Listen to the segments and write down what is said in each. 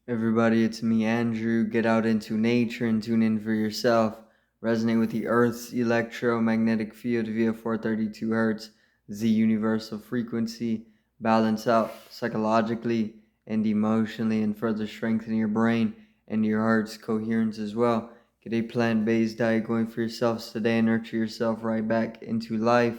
Everybody, it's me, Andrew. Get out into nature and tune in for yourself. Resonate with the Earth's electromagnetic field via 432 Hertz, the universal frequency. Balance out psychologically and emotionally, and further strengthen your brain and your heart's coherence as well. Get a plant based diet going for yourselves today and nurture yourself right back into life.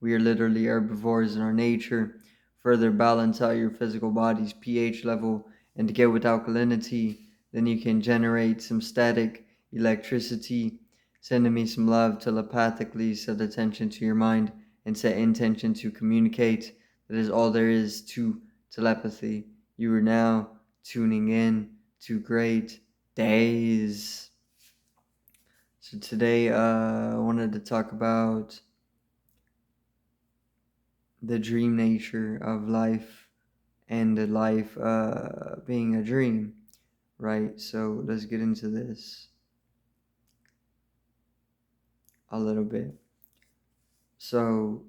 We are literally herbivores in our nature. Further balance out your physical body's pH level and to get with alkalinity, then you can generate some static electricity, sending me some love telepathically, set attention to your mind, and set intention to communicate. That is all there is to telepathy. You are now tuning in to Great Days. So today I wanted to talk about the dream nature of life and the life being a dream. Right, so let's get into this a little bit. So,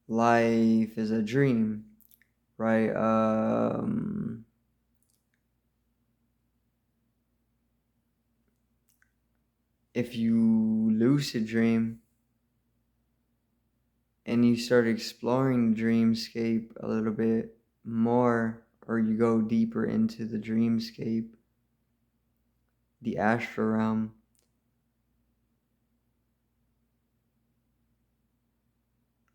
life is a dream, right? If you lucid dream and you start exploring the dreamscape a little bit more, or you go deeper into the dreamscape, the astral realm,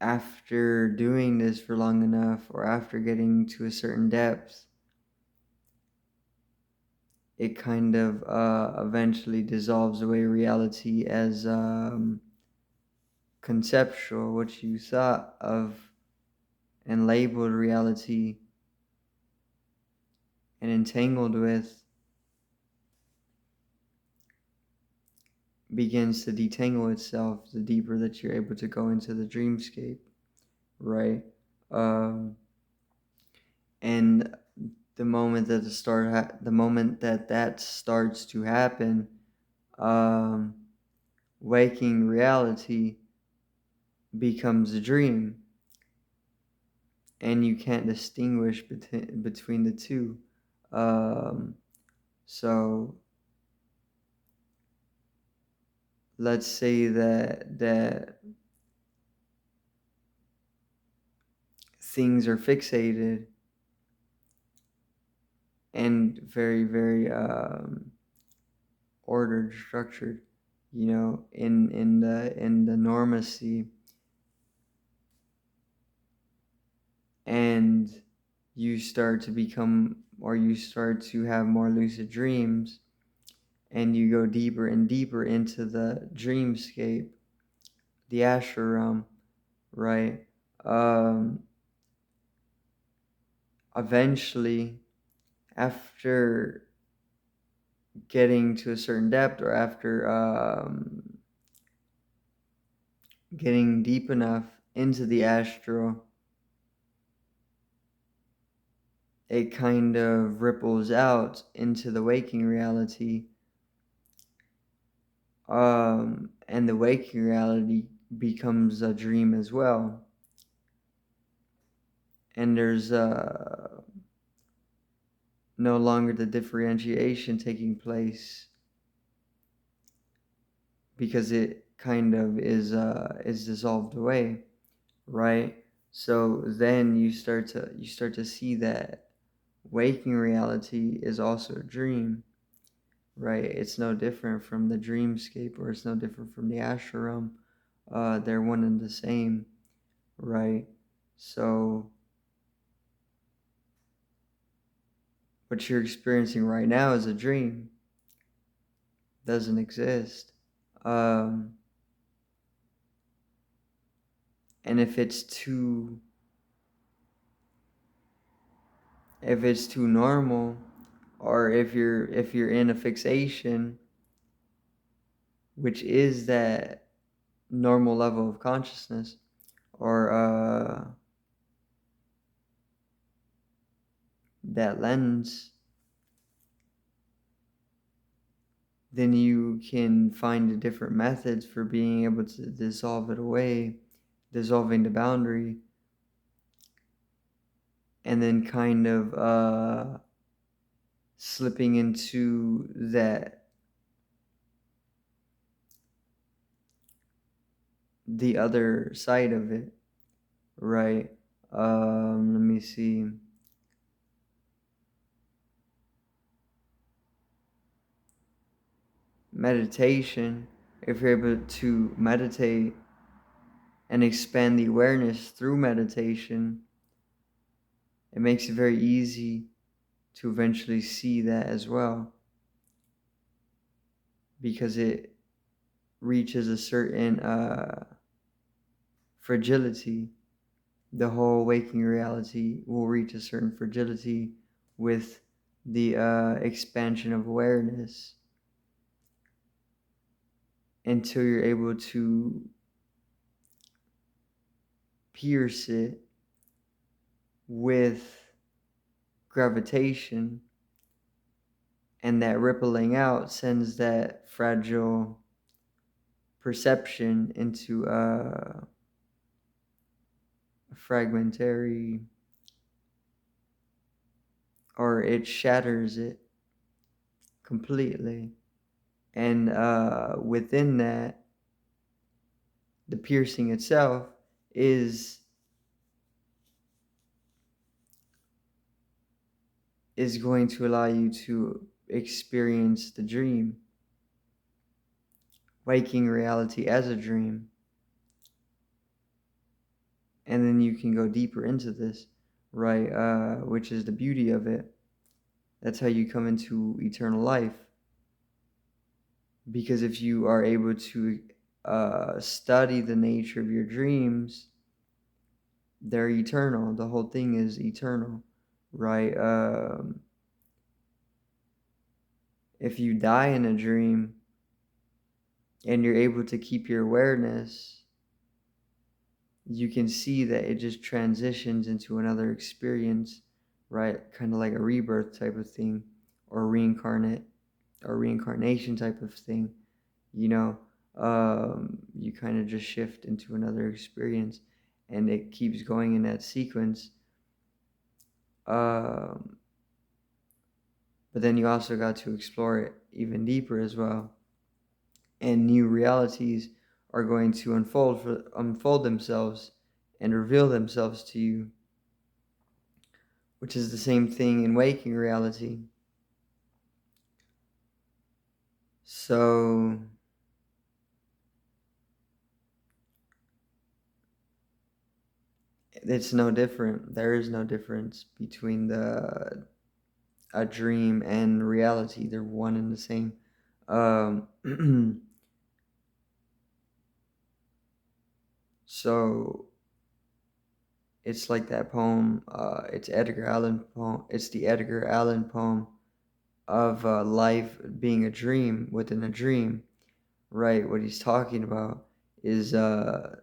after doing this for long enough, or after getting to a certain depth, it kind of eventually dissolves away reality as conceptual, what you thought of and labeled reality and entangled with begins to detangle itself the deeper that you're able to go into the dreamscape, right? Um, and the moment that starts to happen, um, waking reality becomes a dream, and you can't distinguish between the two. Um, so let's say that things are fixated and very ordered, structured, in the normacy, and you start to have more lucid dreams, and you go deeper and deeper into the dreamscape, the astral realm, right? Um, Eventually, after getting to a certain depth, or after getting deep enough into the astral, it kind of ripples out into the waking reality. And the waking reality becomes a dream as well. And there's no longer the differentiation taking place, because it kind of is dissolved away, right? So then you start to see that waking reality is also a dream, right? It's no different from the dreamscape, or it's no different from the astral realm. They're one and the same, right? So what you're experiencing right now is a dream, doesn't exist. Um, and if it's too normal, or if you're in a fixation, which is that normal level of consciousness, or that lens, then you can find different methods for being able to dissolve it away, dissolving the boundary, and then kind of slipping into the other side of it, right? Let me see. Meditation, if you're able to meditate and expand the awareness through meditation, it makes it very easy to eventually see that as well, because it reaches a certain fragility. The whole waking reality will reach a certain fragility with the expansion of awareness until you're able to pierce it with gravitation, and that rippling out sends that fragile perception into a fragmentary, or it shatters it completely. And within that, the piercing itself is going to allow you to experience the dream, waking reality as a dream. And then you can go deeper into this, right? Which is the beauty of it. That's how you come into eternal life. Because if you are able to study the nature of your dreams, they're eternal. The whole thing is eternal, right? If you die in a dream and you're able to keep your awareness, you can see that it just transitions into another experience, right? Kind of like a rebirth type of thing, or reincarnation type of thing. You know, you kind of just shift into another experience, and it keeps going in that sequence. But then you also got to explore it even deeper as well, and new realities are going to unfold themselves and reveal themselves to you, which is the same thing in waking reality. So it's no different. There is no difference between a dream and reality. They're one and the same. So it's like that poem. It's Edgar Allan poem. It's the Edgar Allan poem of life being a dream within a dream, right? What he's talking about is a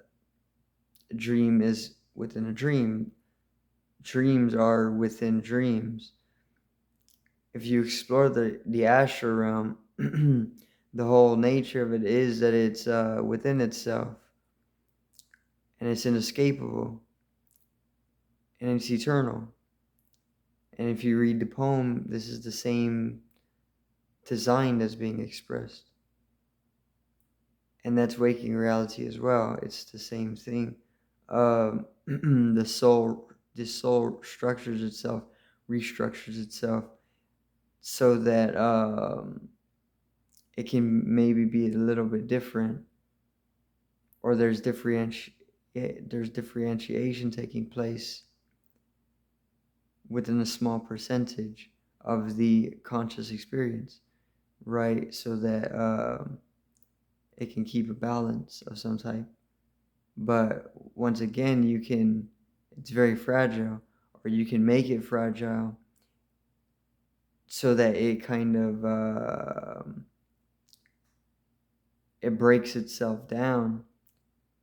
dream is within a dream. Dreams are within dreams. If you explore the astral realm, the whole nature of it is that it's within itself, and it's inescapable, and it's eternal. And if you read the poem, this is the same design that's being expressed. And that's waking reality as well. It's the same thing. The soul structures itself, restructures itself, so that it can maybe be a little bit different, or there's differentiation taking place within a small percentage of the conscious experience, right? So that it can keep a balance of some type. But once again, it's very fragile, or you can make it fragile so that it kind of, it breaks itself down,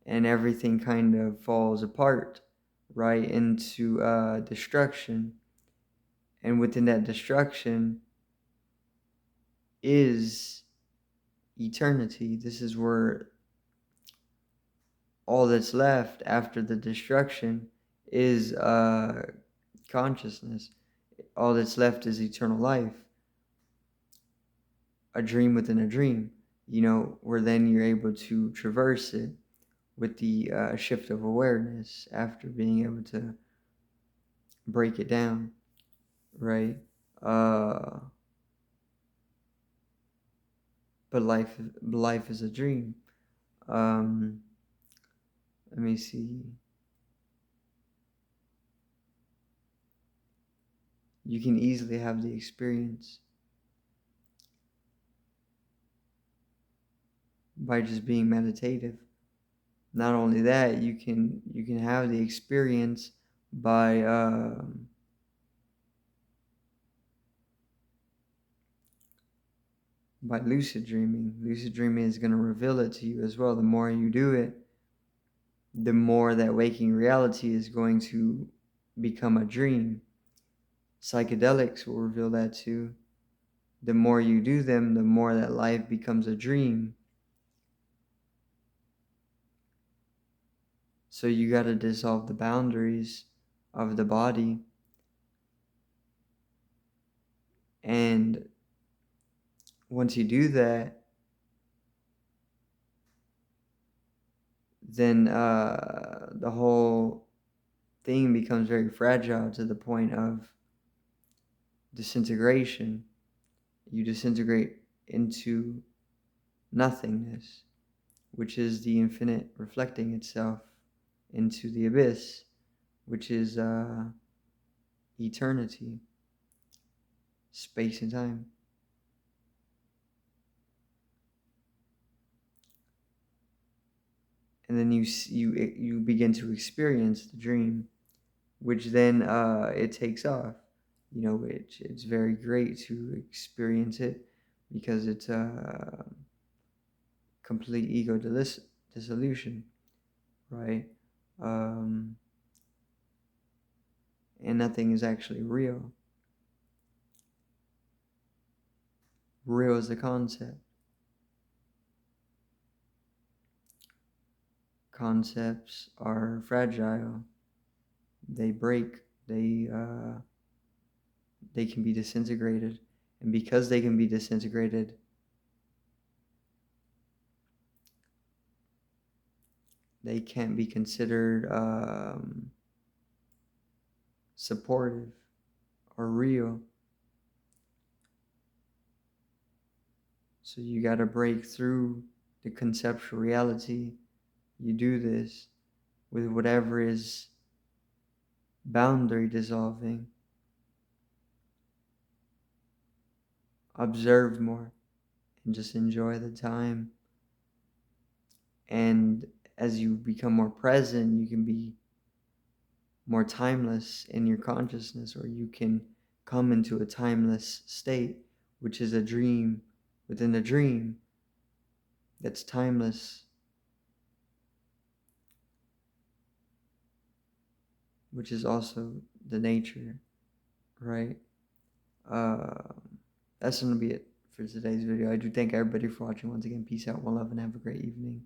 and everything kind of falls apart, right, into destruction. And within that destruction is eternity. This is where all that's left after the destruction is consciousness. All that's left is eternal life, a dream within a dream, where then you're able to traverse it with the shift of awareness after being able to break it down, right? Uh, but life is a dream. Um, Let me see. You can easily have the experience by just being meditative. Not only that, you can have the experience by lucid dreaming. Lucid dreaming is going to reveal it to you as well. The more you do it, the more that waking reality is going to become a dream. Psychedelics will reveal that too. The more you do them, the more that life becomes a dream. So you got to dissolve the boundaries of the body. And once you do that, then the whole thing becomes very fragile to the point of disintegration. You disintegrate into nothingness, which is the infinite reflecting itself into the abyss, which is eternity, space and time. And then you begin to experience the dream, which then it takes off. Which it's very great to experience it because it's a complete ego dissolution, right? Um, and nothing is actually real. Real is a concept. Concepts are fragile. They break. They can be disintegrated, and because they can be disintegrated, they can't be considered supportive or real. So you got to break through the conceptual reality. You do this with whatever is boundary dissolving. Observe more and just enjoy the time. And as you become more present, you can be more timeless in your consciousness, or you can come into a timeless state, which is a dream within a dream that's timeless, which is also the nature, right? Uh, that's going to be it for today's video. I do thank everybody for watching once again. Peace out, one love, and have a great evening.